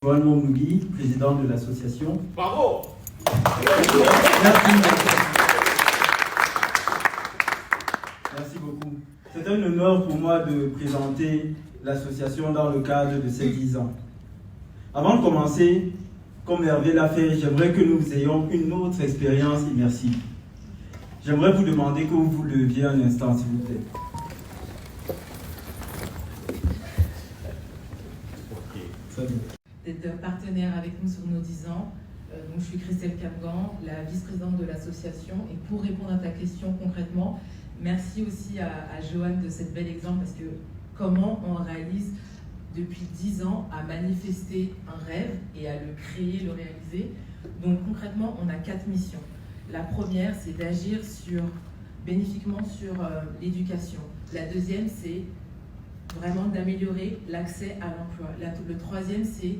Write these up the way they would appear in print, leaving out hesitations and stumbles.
Johan Momougui, président de l'association. Bravo! Merci beaucoup. C'est un honneur pour moi de présenter l'association dans le cadre de ces 10 ans. Avant de commencer, comme Hervé l'a fait, j'aimerais que nous ayons une autre expérience immersive. J'aimerais vous demander que vous vous leviez un instant, s'il vous plaît. D'être partenaire avec nous sur nos 10 ans. Donc, je suis Christelle Capgan, la vice-présidente de l'association. Et pour répondre à ta question concrètement, merci aussi à Johan de cet bel exemple, parce que comment on réalise depuis 10 ans à manifester un rêve et à le créer, le réaliser. Donc concrètement, on a 4 missions. La première, c'est d'agir bénéfiquement sur l'éducation. La deuxième, c'est vraiment d'améliorer l'accès à l'emploi. Le troisième, c'est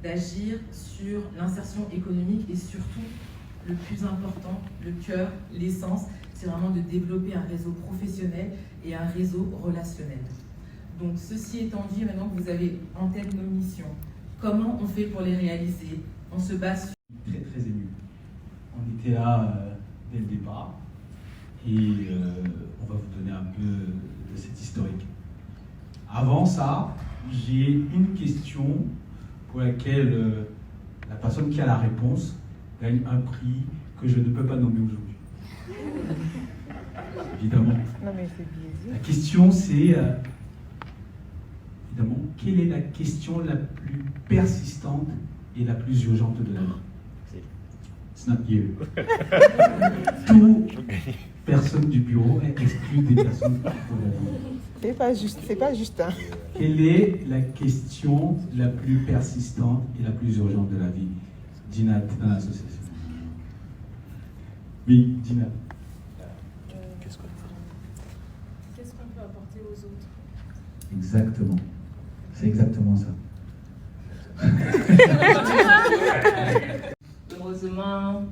d'agir sur l'insertion économique et surtout, le plus important, le cœur, l'essence, c'est vraiment de développer un réseau professionnel et un réseau relationnel. Donc, ceci étant dit, maintenant que vous avez en tête nos missions, comment on fait pour les réaliser? On se base sur... Très, très ému. On était là dès le départ et on va vous donner un peu de cette historique. Avant ça, j'ai une question pour laquelle la personne qui a la réponse gagne un prix que je ne peux pas nommer aujourd'hui. Évidemment. Non mais c'est biaisé. La question c'est, évidemment, quelle est la question la plus persistante et la plus urgente de la vie? It's not you. Toute personne du bureau est exclue des personnes de la vie. C'est pas juste. Hein. Quelle est la question la plus persistante et la plus urgente de la vie? Dina, tu es dans l'association. Oui, Dina. Qu'est-ce qu'on peut apporter aux autres? Exactement. C'est exactement ça. Heureusement,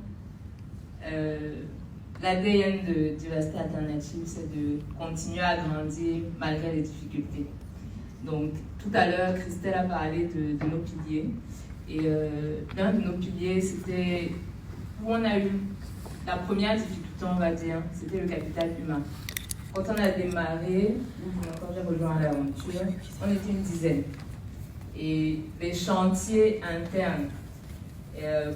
l'ADN de Diversité Alternative, c'est de continuer à grandir malgré les difficultés. Donc, tout à l'heure, Christelle a parlé de nos piliers. Et l'un de nos piliers, c'était où on a eu la première difficulté, on va dire, c'était le capital humain. Quand on a démarré, quand j'ai rejoint l'aventure, on était une dizaine. Et les chantiers internes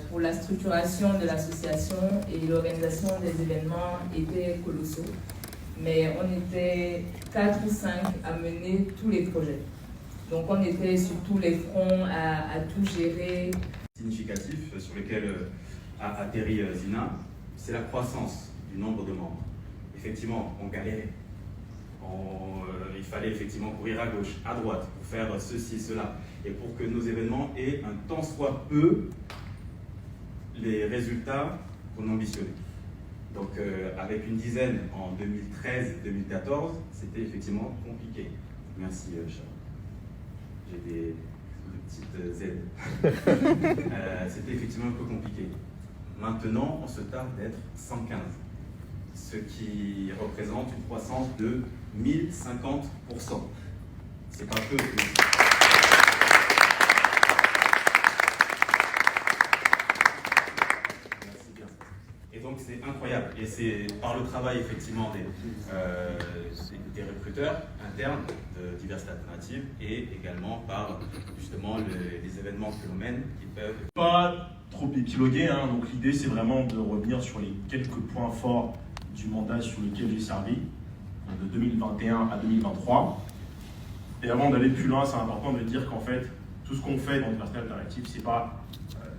pour la structuration de l'association et l'organisation des événements étaient colossaux. Mais on était 4 ou 5 à mener tous les projets. Donc on était sur tous les fronts à tout gérer. Significatif sur lequel a atterri Zina, c'est la croissance du nombre de membres. Effectivement, on galérait. Il fallait effectivement courir à gauche, à droite, pour faire ceci, cela. Et pour que nos événements aient un tant soit peu les résultats qu'on ambitionnait. Donc avec une dizaine en 2013-2014, c'était effectivement compliqué. Merci Charles. J'ai des petites aides. C'était effectivement un peu compliqué. Maintenant, on se tarde d'être 115, ce qui représente une croissance de 1050%. C'est pas peu. Et donc c'est incroyable. Et c'est par le travail effectivement des recruteurs internes de Diversité Alternative et également par justement les événements que l'on mène qui peuvent... Pas trop épiloguer, hein. Donc l'idée c'est vraiment de revenir sur les quelques points forts du mandat sur lequel j'ai servi, de 2021 à 2023. Et avant d'aller plus loin, c'est important de dire qu'en fait, tout ce qu'on fait dans Diversité Alternative, c'est pas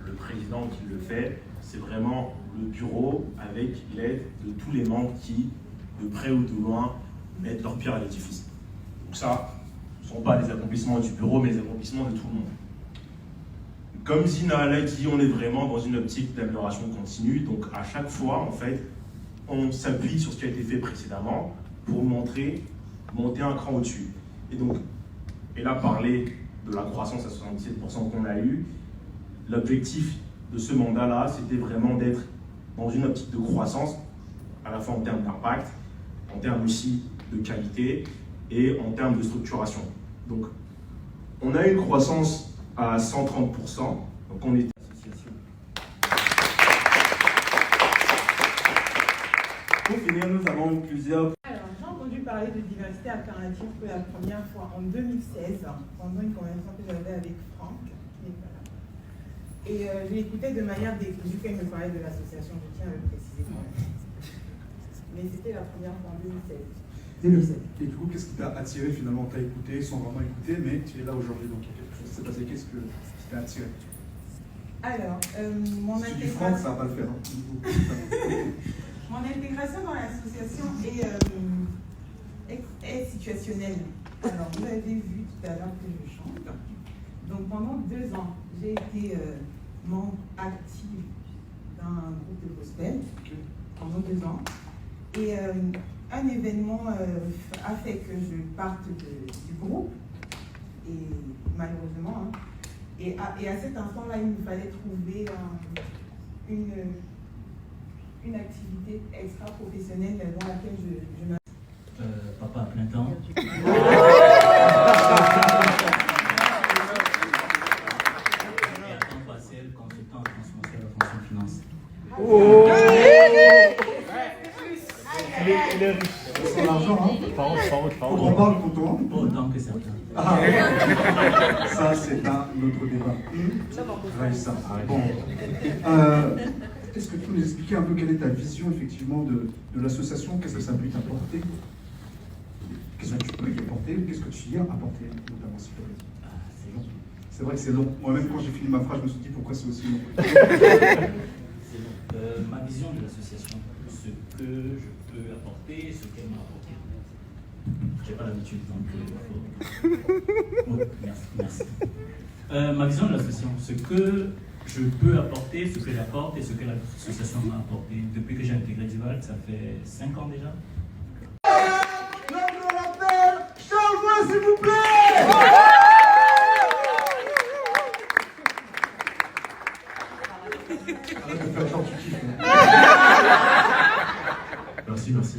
le président qui le fait, c'est vraiment le bureau avec l'aide de tous les membres qui, de près ou de loin, mettent leur pierre à l'édifice. Donc ça, ce ne sont pas les accomplissements du bureau, mais les accomplissements de tout le monde. Comme Zina l'a dit, on est vraiment dans une optique d'amélioration continue. Donc à chaque fois, en fait, on s'appuie sur ce qui a été fait précédemment pour monter un cran au-dessus. Et là, parler de la croissance à 77% qu'on a eue, l'objectif de ce mandat-là, c'était vraiment d'être dans une optique de croissance, à la fois en termes d'impact, en termes aussi de qualité et en termes de structuration. Donc, on a une croissance à 130%. Donc on est association. Pour finir, nous avons plusieurs... Alors, j'ai entendu parler de diversité alternative pour la première fois en 2016, pendant une conversation que j'avais avec Franck, qui n'est pas là. Et j'ai écouté de manière décisive quand il me parlait de l'association, je tiens à le préciser quand même. Mais c'était la première fois en 2016. Et du coup, qu'est-ce qui t'a attiré finalement? T'as écouté sans vraiment écouter, mais tu es là aujourd'hui, donc quelque chose s'est passé. Qu'est-ce qui t'a attiré? Alors, mon Si tu dis Franck, intégration... ça va pas le faire. Mon intégration dans l'association est situationnelle. Alors, vous avez vu tout à l'heure que je chante. Donc, pendant 2 ans, j'ai été membre active d'un groupe de gospel pendant 2 ans. Et un événement a fait que je parte du groupe, et malheureusement. Hein, et à cet instant-là, il me fallait trouver une activité extra-professionnelle dans laquelle je Papa à plein temps. Et à temps partiel, consultant en transformation de la fonction finance. Il est riche. Sans l'argent, hein? Faut qu'on parle pour toi. Pas autant que certains. Ah, ça, c'est un autre débat. Ouais, ça. Bon. Est-ce que tu peux nous expliquer un peu quelle est ta vision, effectivement, de l'association? Qu'est-ce que ça peut t'apporter? Qu'est-ce que tu peux y apporter? Qu'est-ce que tu y as apporté, notamment, s'il te plaît? C'est long. C'est vrai que c'est long. Moi-même, quand j'ai fini ma phrase, je me suis dit pourquoi c'est aussi long. C'est long. Ma vision de l'association, ce que je peux apporter, ce qu'elle m'a apporté. J'ai pas l'habitude, donc merci. Ma vision de l'association, ce que je peux apporter, ce que j'apporte et ce que l'association m'a apporté. Depuis que j'ai intégré Dival, ça fait 5 ans déjà. Charles-moi, s'il vous plaît! Merci.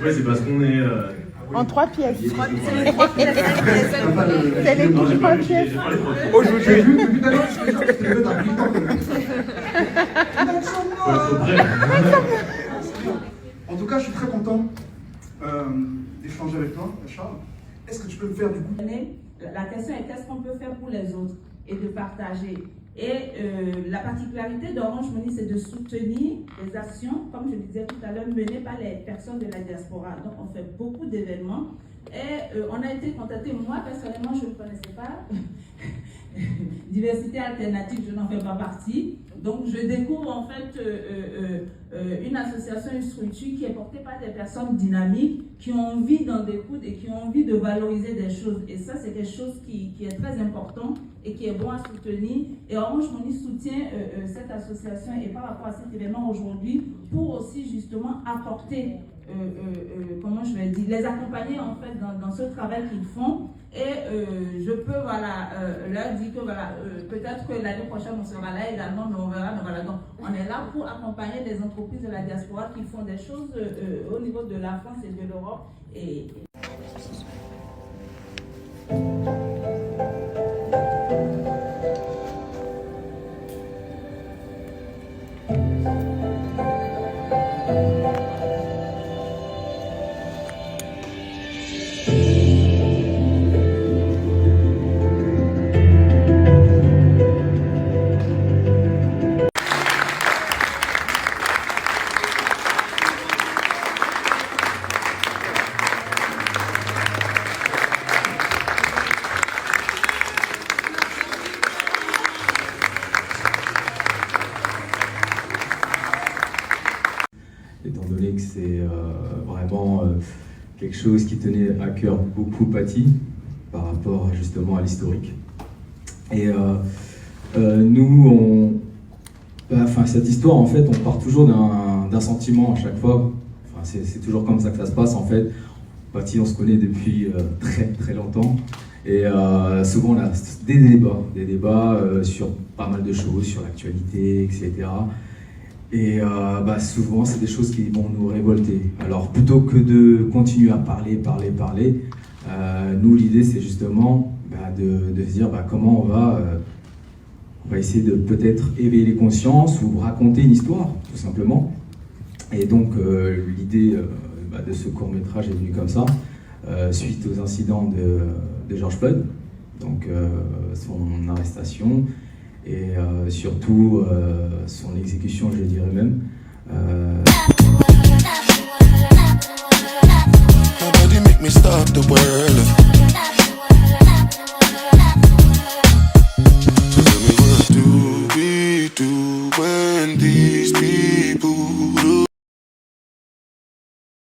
Ouais, c'est parce qu'on est... En 3 pièces. C'est les 3 pièces. Aujourd'hui, j'ai vu depuis tout à l'heure, je te le dans En tout cas, je suis très content d'échanger avec toi, Charles. Est-ce que tu peux me faire du coup? La question est qu'est-ce qu'on peut faire pour les autres et de partager. Et la particularité d'Orange Money, c'est de soutenir les actions, comme je le disais tout à l'heure, menées par les personnes de la diaspora. Donc, on fait beaucoup d'événements. Et on a été contacté, moi personnellement, je ne connaissais pas. Diversité alternative, je n'en fais pas partie. Donc, je découvre en fait une association, une structure qui est portée par des personnes dynamiques qui ont envie d'en découdre et qui ont envie de valoriser des choses. Et ça, c'est quelque chose qui est très important et qui est bon à soutenir. Et Orange Money soutient cette association et par rapport à cet événement aujourd'hui pour aussi justement apporter, comment je vais dire, les accompagner en fait dans ce travail qu'ils font. Et je peux leur dire que peut-être que l'année prochaine on sera là également, mais on verra. Mais voilà, donc on est là pour accompagner les entreprises de la diaspora qui font des choses au niveau de la France et de l'Europe. Étant donné que c'est vraiment quelque chose qui tenait à cœur beaucoup Paty par rapport justement à l'historique. Et nous, cette histoire, en fait, on part toujours d'un sentiment à chaque fois. Enfin, c'est toujours comme ça que ça se passe, en fait. Paty, on se connaît depuis très très longtemps. Et souvent, on a des débats sur pas mal de choses, sur l'actualité, etc. Et souvent, c'est des choses qui vont nous révolter. Alors, plutôt que de continuer à parler, nous, l'idée, c'est justement de se dire comment on va on va essayer de peut-être éveiller les consciences ou raconter une histoire, tout simplement. Et donc l'idée de ce court-métrage est venue comme ça, suite aux incidents de George Floyd, donc son arrestation et surtout son exécution, je dirais même. Nobody make me stop the world.